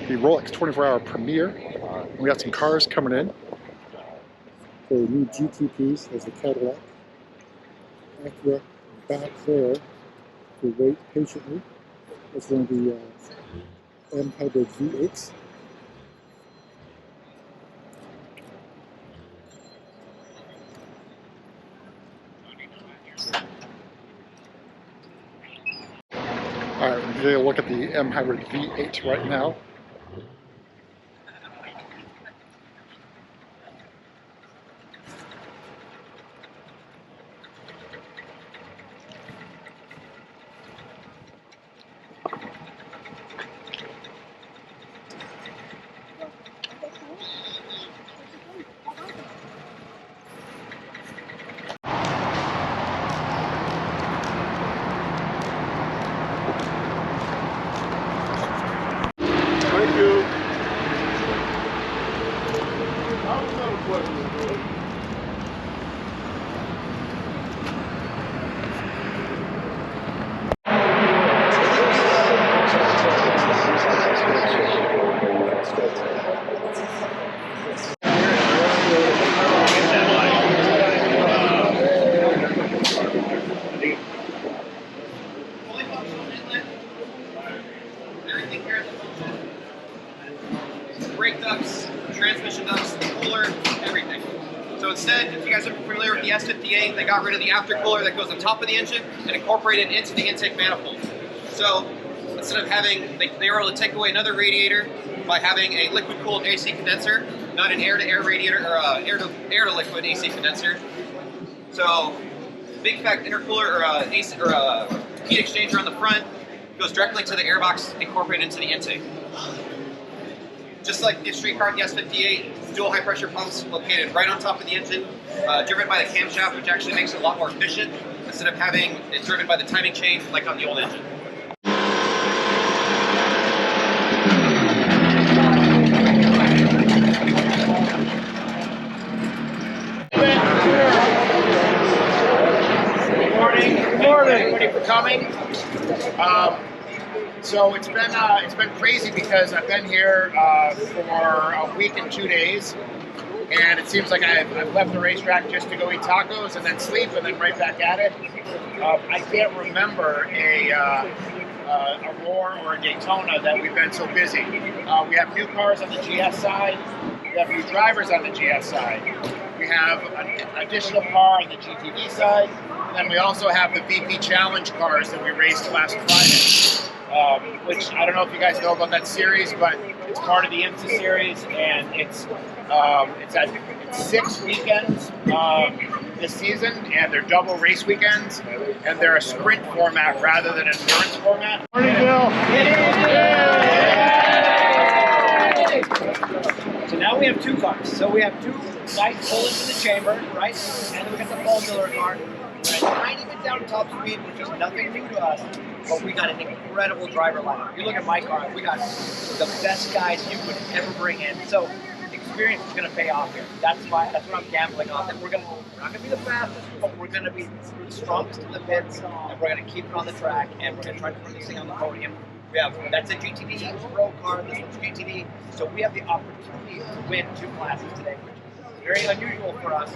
the Rolex 24-hour premiere. We got some cars coming in. For new GTPs, there's a Cadillac. Acura back there to wait patiently. That's one of the M hybrid V8s. All right, we're going to look at the M hybrid V8 right now. Thank you. Everything here at the brake ducts, transmission ducts, cooler, everything. So instead, if you guys are familiar with the S58, they got rid of the aftercooler that goes on top of the engine and incorporated it into the intake manifold. So instead of having, they were able to take away another radiator by having a liquid-cooled AC condenser, not an air-to-air radiator or air-to-liquid AC condenser. So big fat intercooler or heat exchanger on the front goes directly to the airbox incorporated into the intake. Just like the street car, the S58, dual high pressure pumps located right on top of the engine, driven by the camshaft, which actually makes it a lot more efficient instead of having it driven by the timing chain like on the old engine. Good morning. Good morning. Everybody for coming. So it's been crazy because I've been here for a week and 2 days, and it seems like I've left the racetrack just to go eat tacos and then sleep and then right back at it. I can't remember a Roar or a Daytona that we've been so busy. We have new cars on the GS side. We have new drivers on the GS side. We have an additional car on the GTV side. And then we also have the VP Challenge cars that we raced last Friday. Which I don't know if you guys know about that series, but it's part of the IMSA series, and it's 6 weekends this season, and they're double race weekends, and they're a sprint format rather than an endurance format. Morning, Bill. So now we have 2 cars. So we have 2 nice pull-ins in the chamber, right? And then we got the Paul Miller car. We're a tiny bit down top speed, which is nothing new to us, but we got an incredible driver lineup. You look at my car, we got the best guys you could ever bring in. So experience is going to pay off here. That's what I'm gambling on. That we're not going to be the fastest, but we're going to be the strongest in the pits, and we're going to keep it on the track, and we're going to try to put this thing on the podium. That's a GTV Pro car, this one's GTV, so we have the opportunity to win 2 classes today, which is very unusual for us.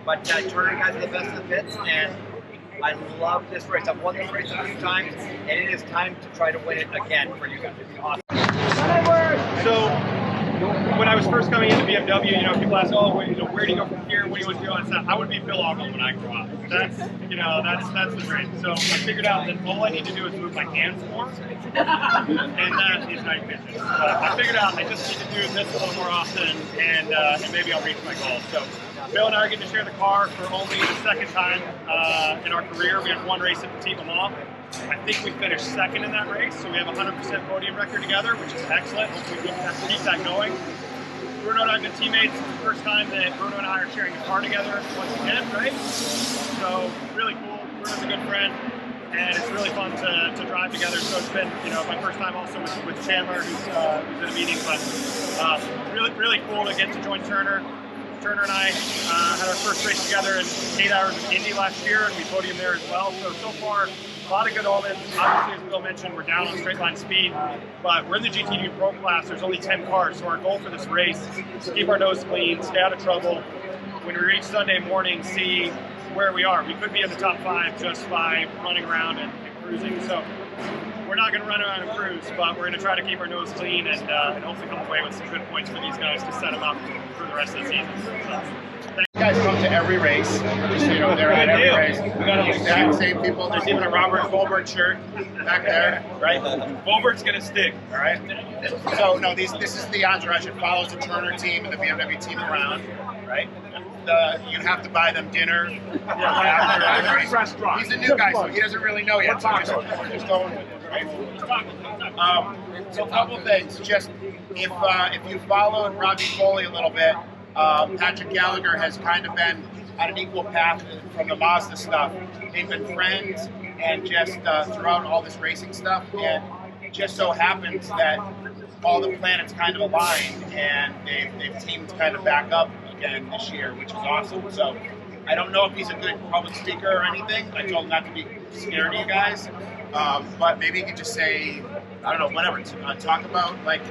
But Turner guys are the best in the pits, and I love this race. I've won this race a few times, and it is time to try to win it again for you guys. It's awesome. So, when I was first coming into BMW, people ask, "Oh, where do you go from here? What do you want to do?" I said, "I want to be Phil Oggle when I grow up." That's the dream. So I figured out that all I need to do is move my hands more, and that is night vision. I figured out I just need to do this a little more often, and maybe I'll reach my goal. So Phil and I are getting to share the car for only the 2nd time in our career. We had 1 race at Petit Le Mans. I think we finished 2nd in that race, so we have a 100% podium record together, which is excellent. Hopefully we can keep that going. Bruno and I have been teammates. It's the first time that Bruno and I are sharing a car together once again, right? So really cool. Bruno's a good friend, and it's really fun to drive together. So it's been, my first time also with Chandler, who's in a meeting, but really cool to get to join Turner. Turner and I had our first race together in 8 hours of Indy last year, and we podiumed there as well. So far, A lot of good omens. Obviously, as Bill mentioned, we're down on straight line speed, but we're in the GT2 Pro class. There's only 10 cars, so our goal for this race is to keep our nose clean, stay out of trouble. When we reach Sunday morning, see where we are. We could be in the top 5 just by running around and cruising. So we're not going to run around and cruise, but we're going to try to keep our nose clean and hopefully come away with some good points for these guys to set them up for the rest of the season. So, You guys come to every race, just so you know, they're at every race. We got the exact same people. There's even a Robert Goldberg shirt back there, right? Goldberg's going to stick. All right. So no, this is the entourage. It follows the Turner team and the BMW team around, right? You have to buy them dinner. After the race. Restaurant. He's a new guy, so he doesn't really know yet. So we're just going with it, right? So a couple things. Just if you followed Robbie Foley a little bit. Patrick Gallagher has kind of been on an equal path from the Mazda stuff. They've been friends and just throughout all this racing stuff, and it just so happens that all the planets kind of aligned and they've teamed kind of back up again this year, which is awesome. So I don't know if he's a good public speaker or anything. I told him not to be scared of you guys, but maybe he could just say, I don't know, whatever, talk about like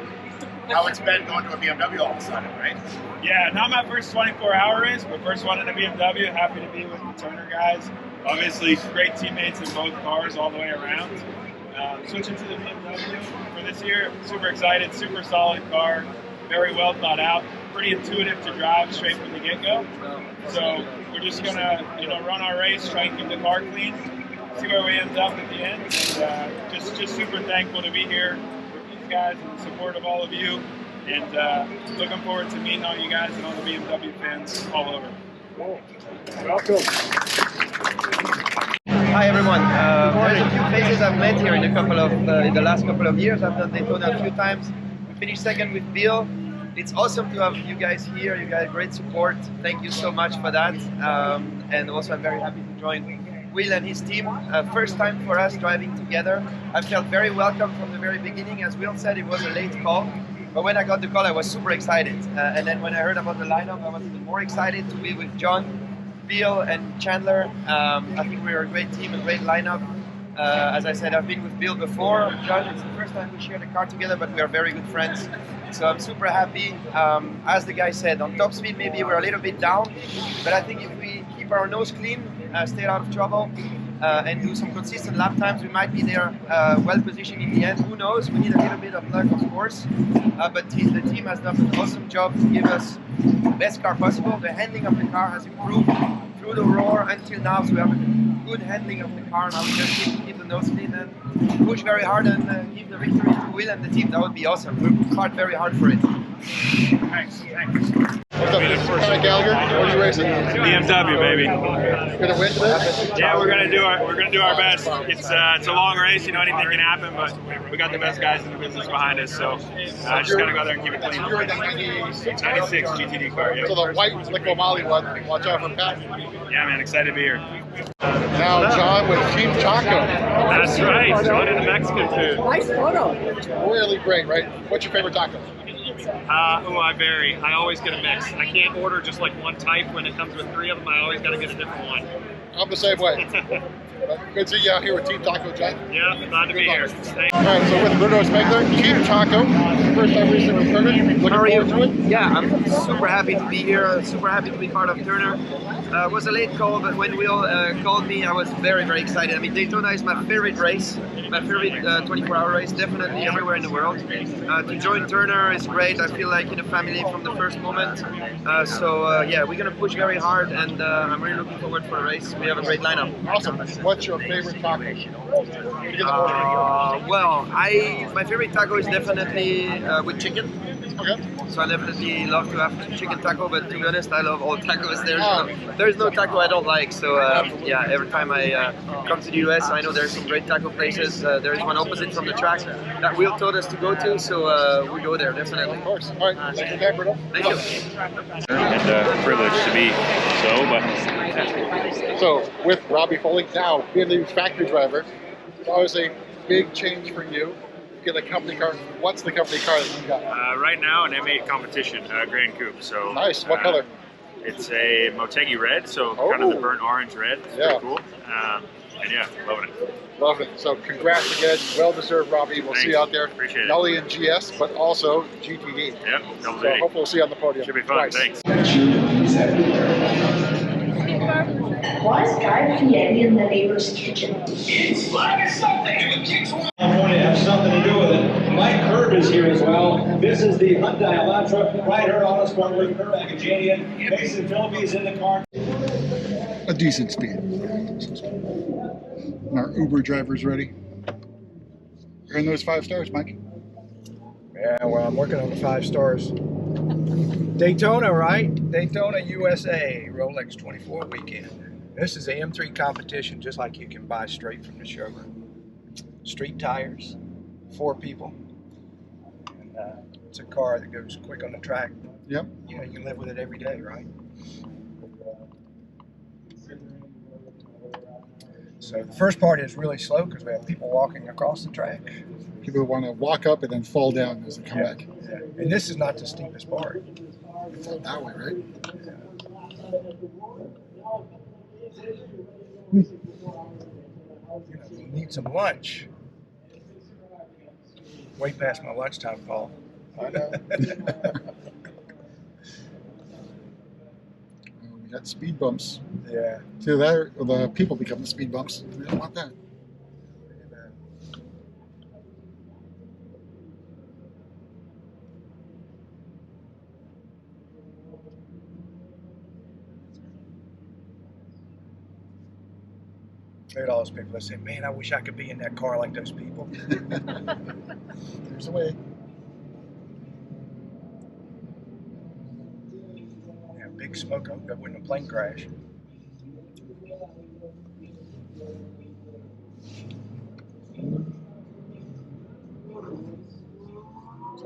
how it's been going to a BMW all of a sudden, right? Yeah, not my first 24-hour race, but first one in the BMW. Happy to be with the Turner guys. Obviously, great teammates in both cars all the way around. Switching to the BMW for this year, super excited, super solid car, very well thought out, pretty intuitive to drive straight from the get-go. So we're just gonna, run our race, try and keep the car clean, see where we end up at the end, and just super thankful to be here with these guys and the support of all of you. And looking forward to meeting all you guys and all the BMW fans all over. Welcome. Hi everyone. There's a few faces I've met here in the last couple of years. I've done Daytona a few times. We finished second with Bill. It's awesome to have you guys here. You guys great support. Thank you so much for that. And also I'm very happy to join Will and his team. First time for us driving together. I felt very welcome from the very beginning. As Will said, it was a late call. But when I got the call, I was super excited. And then when I heard about the lineup, I was even more excited to be with John, Bill, and Chandler. I think we're a great team, a great lineup. As I said, I've been with Bill before. John, it's the first time we share the car together, but we are very good friends. So I'm super happy. As the guy said, on top speed, maybe we're a little bit down. But I think if we keep our nose clean, stay out of trouble, and do some consistent lap times, we might be there well positioned in the end. Who knows? We need a little bit of luck, of course. But the team has done an awesome job to give us the best car possible. The handling of the car has improved through the roar until now, so we have a good handling of the car. Now we just need to keep the nose clean and push very hard and give the victory to Will and the team. That would be awesome. We'll fight very hard for it. Thanks. What's up, Mike Gallagher? What are you racing? BMW, baby. Gonna win today? Yeah, we're gonna do our best. It's a long race, anything can happen, but we got the best guys in the business behind us, so just gotta go there and keep it clean. You're in the 96 GTD car, yeah. So the white Lick O'Malley one. Watch out for Pat. Yeah, man, excited to be here. Now John with Team Taco. That's right, John in the Mexican food. Nice photo. Really great, right? What's your favorite taco? I vary. I always get a mix. I can't order just like one type. When it comes with 3 of them, I always got to get a different one. I'm the same way. Good to see you out here with Team Taco, John. Yeah, glad to be here. Thanks. All right, so with Bruno Spengler, Team Taco, first time racing with Turner. Looking forward to it? Yeah, I'm super happy to be here, super happy to be part of Turner. It was a late call, but when Will called me, I was very, very excited. I mean, Daytona is my favorite race, my favorite 24-hour race, definitely everywhere in the world. To join Turner is great. I feel like in a family from the first moment. Yeah, we're going to push very hard, and I'm really looking forward for the race. We have a great lineup. Awesome. What's your favorite taco? My favorite taco is definitely with chicken. Okay. So I definitely love to have chicken taco, but to be honest, I love all tacos. There's no taco I don't like. So yeah, every time I come to the US, I know there's some great taco places. There is one opposite from the track that Will told us to go to, so we go there definitely. Of course. All right. Thank you, okay, Bruno. Thank you. And privileged to be so, but So with Robbie Foley now, BMW factory driver, it's obviously a big change for you. Get a company car. What's the company car that you got? right now an M8 competition, Grand Coupe. So Nice. What color? It's a Motegi red, so kind of the burnt orange red. It's Yeah. pretty cool. And yeah, loving it. Loving it. So congrats again. Well-deserved, Robbie. We'll see you out there. Appreciate it. Not only in GS, but also GTD. Yep, So hopefully we'll see you on the podium. Should be fun. Twice. Thanks. Why drive Fieri in the neighbor's kitchen? California have something to do with it. Mike Curb is here as well. This is the Hyundai Elantra. Right here on us, one with Curb Agajanian. Mason Phillips in the car. A decent speed. Our Uber driver's ready. Earn those 5 stars, Mike. Yeah, well, I'm working on the 5 stars. Daytona, right? Daytona, USA, Rolex 24 weekend. This is the M3 competition, just like you can buy straight from the showroom. Street tires, 4 people. And it's a car that goes quick on the track. Yep. You know, you can live with it every day, right? So the first part is really slow because we have people walking across the track. People want to walk up and then fall down as they come back. Yeah. And this is not the steepest part. It's out that way, right? Yeah. You know, you need some lunch. Way past my lunchtime, Paul. I know. We got speed bumps. Yeah. See that? The people become the speed bumps. We don't want that. Look at all those people that say, man, I wish I could be in that car like those people. There's a way. Yeah, big smoke. I hope that wasn't a plane crash.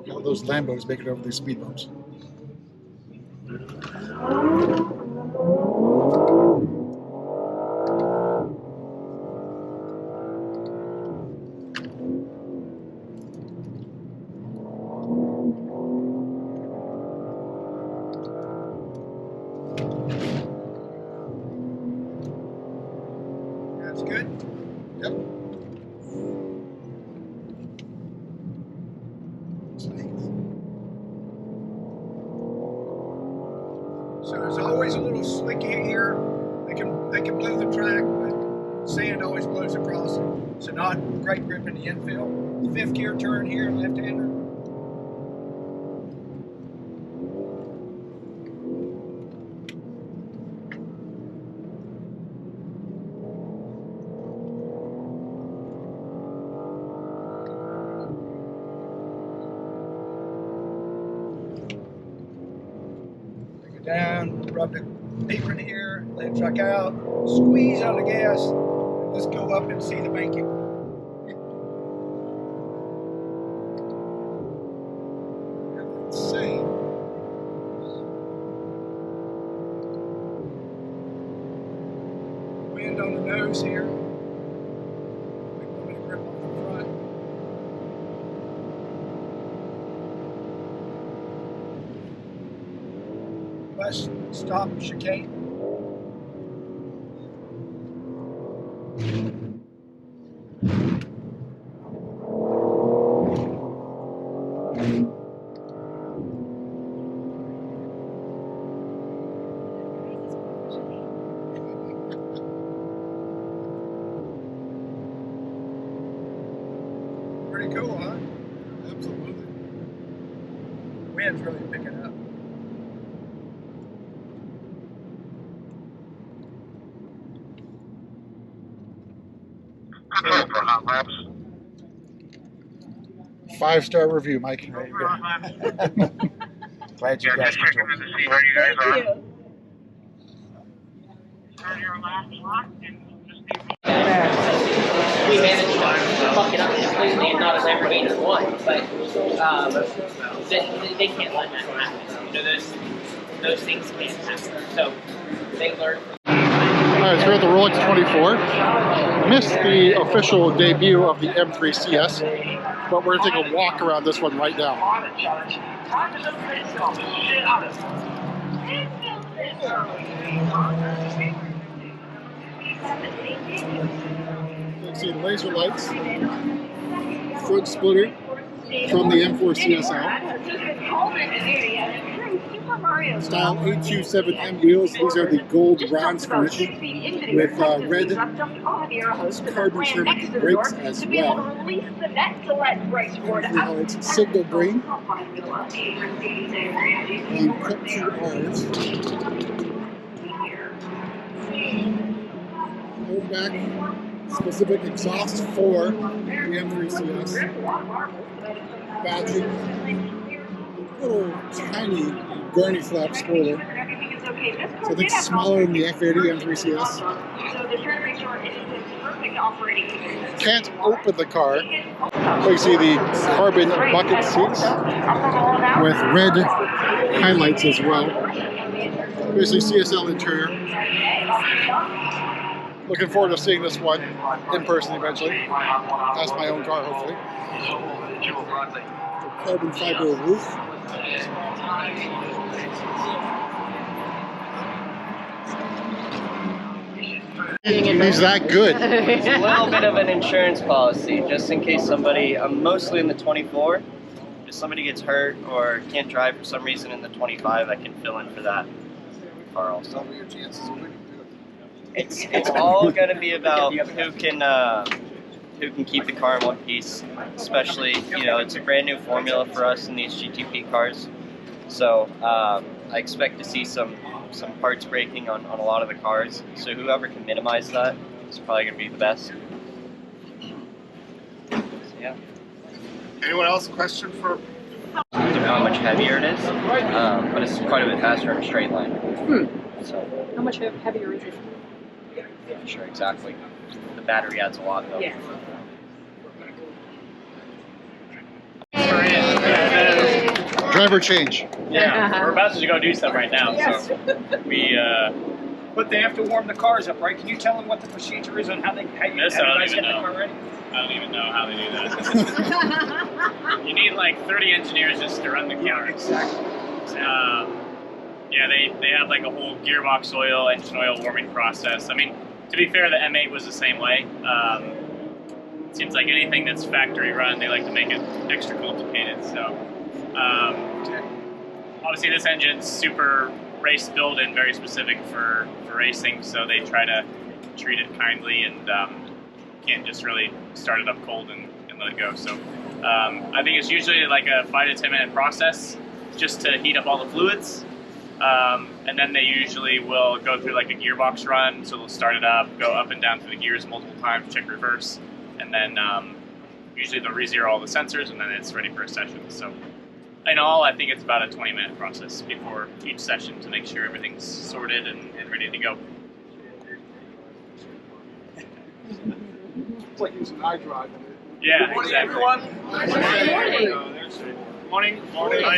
All those Lambos make it over these speed bumps. That's good. Yep. So there's always a little slick here. They can blow the track, but sand always blows across it. So not great grip in the infield. 5th gear turn here, left-hander. Down, rub the apron here, let it truck out, squeeze on the gas, let's go up and see the banking. Insane. Wind on the nose here. Big little bit of grip on the front. Bus stop chicane. Pretty cool, huh? Absolutely. Wind's really picking up. For hot laps. 5-star review, Mike. There you go. Glad you guys could join. to see where you guys are. We managed to fuck it up completely and not a Lamborghini won, but they can't let that happen. You know, those things can't happen. So they learn. Alright, so we're at the Rolex 24. Missed the official debut of the M3 CS, but we're going to take a walk around this one right now. can see laser lights, front splitter from the M4 CSL. Style 827M wheels. These are the gold bronze finish with red carbon ceramic brakes as well. It's signal green and cut 2 R's. Hold back specific exhaust for the M3 CS. Badging. Little tiny gurney flap spoiler. So I think it's smaller than the F80 M3 CS. Can't open the car. You see the carbon bucket seats with red highlights as well. Basically CSL interior. Looking forward to seeing this one in person eventually. As my own car, hopefully. The carbon fiber roof. He's that good. It's a little bit of an insurance policy, just in case somebody, I'm mostly in the 24, if somebody gets hurt or can't drive for some reason in the 25, I can fill in for that car also. It's all going to be about who can keep the car in one piece, especially, you know, it's a brand new formula for us in these GTP cars. So I expect to see some parts breaking on a lot of the cars. So whoever can minimize that is probably going to be the best. So, yeah. Anyone else? Question for? How much heavier it is, but it's quite a bit faster in a straight line. So, how much heavier is it? Not sure exactly. The battery adds a lot though. Yeah. Driver change. Yeah, we're about to go do some right now. Yes. So we. But they have to warm the cars up, right? Can you tell them what the procedure is on how you This I don't guys even get the know. car ready? I don't even know how they do that. You need like 30 engineers just to run the counter. Exactly. Yeah, they have like a whole gearbox oil, engine oil warming process. I mean, to be fair, the M8 was the same way. It seems like anything that's factory run, they like to make it extra complicated. So, obviously, this engine's super race built and very specific for racing. So they try to treat it kindly and can't just really start it up cold and let it go. So, I think it's usually like a 5 to 10 minute process just to heat up all the fluids. And then they usually will go through like a gearbox run, so they'll start it up, go up and down through the gears multiple times, check reverse, and then usually they'll re-zero all the sensors, and then it's ready for a session. So in all, I think it's about a 20-minute process before each session to make sure everything's sorted and ready to go. It's like using iDrive. Yeah, Good morning, exactly. everyone. Morning.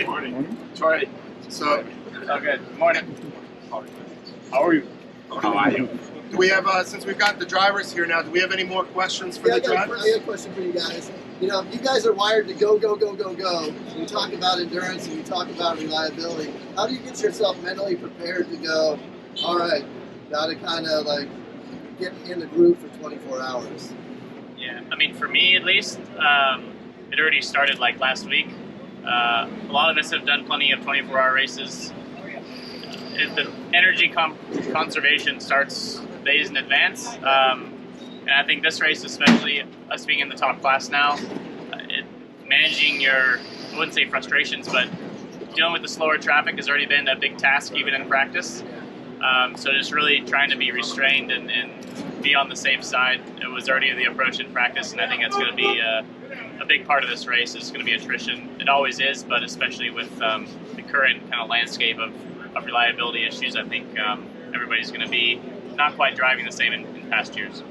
Morning. Sorry. So, Okay, morning. How are you? How are you? Do we have, since we've got the drivers here now, do we have any more questions for the drivers? I got a question for you guys. You know, you guys are wired to go, go, go, go, go. You talk about endurance and you talk about reliability. How do you get yourself mentally prepared to go, all right, got to kind of like get in the groove for 24 hours? Yeah, I mean, for me at least, it already started like last week. A lot of us have done plenty of 24-hour races. The energy conservation starts days in advance. And I think this race, especially us being in the top class now, managing your, I wouldn't say frustrations, but dealing with the slower traffic has already been a big task even in practice. So just really trying to be restrained and be on the safe side. It was already the approach in practice, and I think that's going to be a big part of this race is going to be attrition. It always is, but especially with the current kind of landscape of reliability issues, I think everybody's going to be not quite driving the same in past years.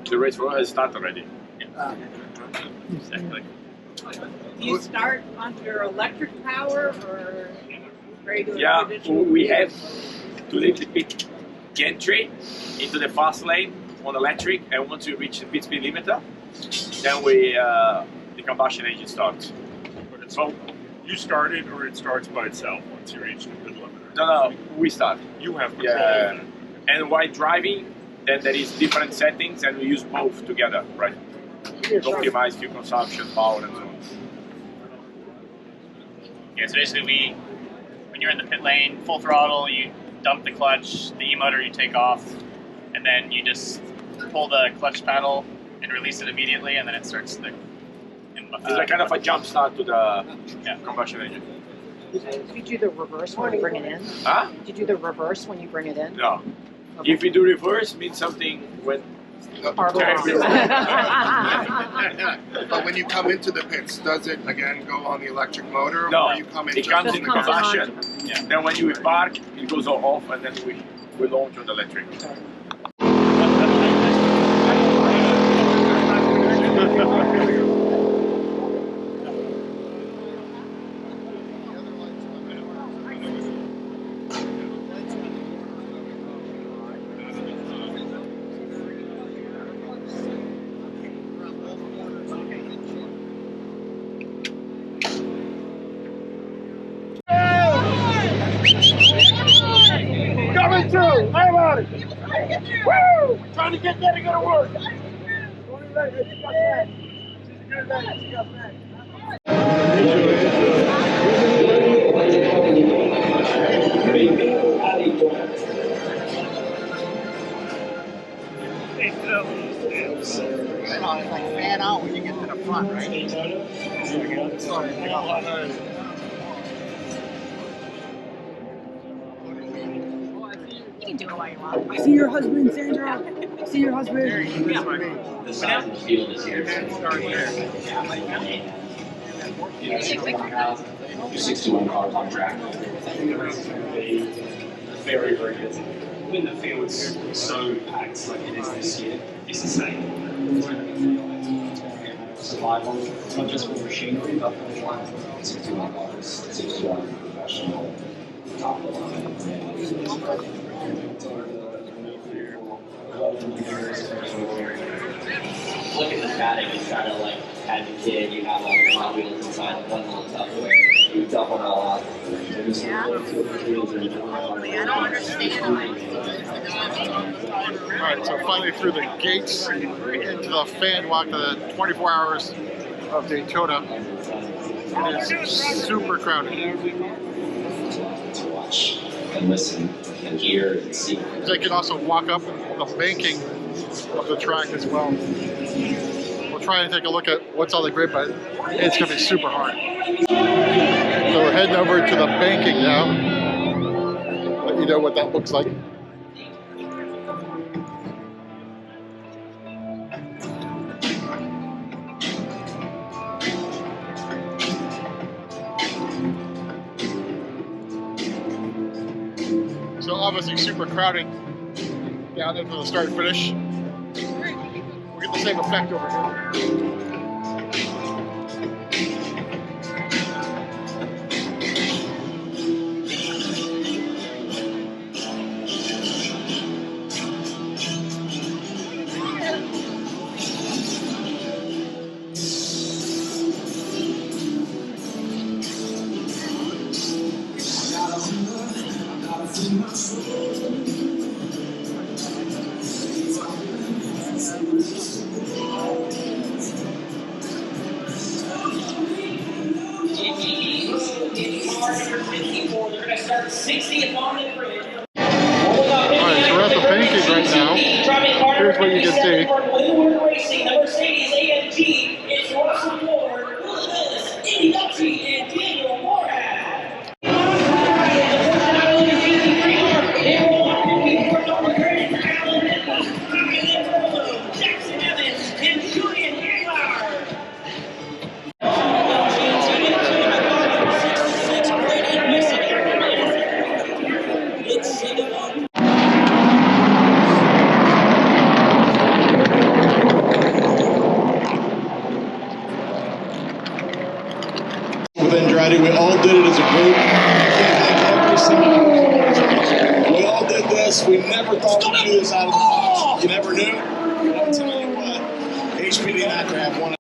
The race for us has started already. Yeah. Exactly. Do you start under electric power or regular? Yeah, traditional? we have to little bit gantry into the fast lane on electric, and once we reach the pit speed limiter, then the combustion engine starts. So you start it, or it starts by itself once you reach the pit limiter? No, we start. You have to yeah. And while driving, then there is different settings, and we use both together, right? To optimize fuel consumption, power, and so on. Yeah, so basically when you're in the pit lane, full throttle, you dump the clutch, the e-motor you take off, and then you just pull the clutch paddle and release it immediately, and then it starts the... It's like kind of a jump start to the combustion engine. Do you do the reverse when you bring it in? Huh? Do you do the reverse when you bring it in? No. Okay. If you do reverse, means something went terribly wrong. But when you come into the pits, does it again go on the electric motor? No, or you come in it comes in the combustion. Yeah. Then when you park, it goes off, and then we launch on the electric. Coming through! How about it? Woo! Trying to get there to go to work. It's like fan out when you get to the front, right? You can do it while you want. I see your husband, Sandra. I see your husband. The size of the field is here. Your 61 cars on track. Very, very busy. When the field's so packed like it is this year, it's insane. Survival, not just for machinery, but for 61 cars, 61 professional, top of the line. Look at the paddock, you try to like have a kid, you have all your Hot Wheels inside one little Tupperware, you dump them all out. Yeah. I don't understand. Alright, so finally through the gates into the fan walk of the 24 hours of Daytona. It is super crowded. To watch and listen and hear and see. They can also walk up the banking of the track as well. We'll try and take a look at what's on the grid, but it's going to be super hard. So we're heading over to the banking now. Let you know what that looks like. So obviously super crowded down there for the start and finish. We'll get the same effect over here. Alright, so we're at the banking right now. Here's what you can see. With Andrade, we all did it as a group. Every single we all did this. We never thought we'd do this out of the box. You never knew. I'm telling you what, HPD and I have one.